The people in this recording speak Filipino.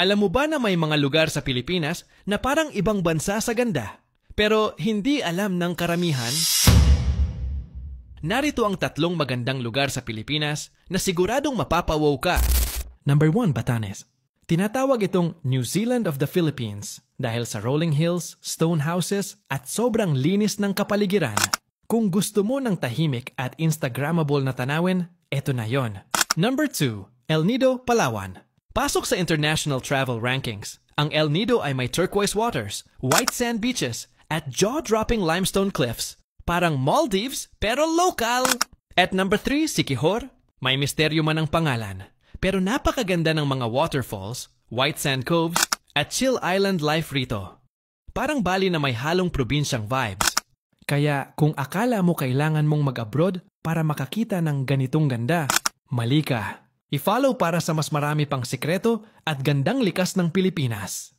Alam mo ba na may mga lugar sa Pilipinas na parang ibang bansa sa ganda, pero hindi alam ng karamihan? Narito ang 3 magandang lugar sa Pilipinas na siguradong mapapawaw ka. Number 1, Batanes. Tinatawag itong New Zealand of the Philippines dahil sa rolling hills, stone houses at sobrang linis ng kapaligiran. Kung gusto mo ng tahimik at Instagrammable na tanawin, eto na yon. Number 2, El Nido, Palawan. Pasok sa international travel rankings. Ang El Nido ay may turquoise waters, white sand beaches, at jaw-dropping limestone cliffs. Parang Maldives, pero local! At number 3, Siquijor. May misteryo man ang pangalan, pero napakaganda ng mga waterfalls, white sand coves, at chill island life rito. Parang Bali na may halong probinsyang vibes. Kaya kung akala mo kailangan mong mag-abroad para makakita ng ganitong ganda, mali ka. I-follow para sa mas marami pang sikreto at gandang likas ng Pilipinas.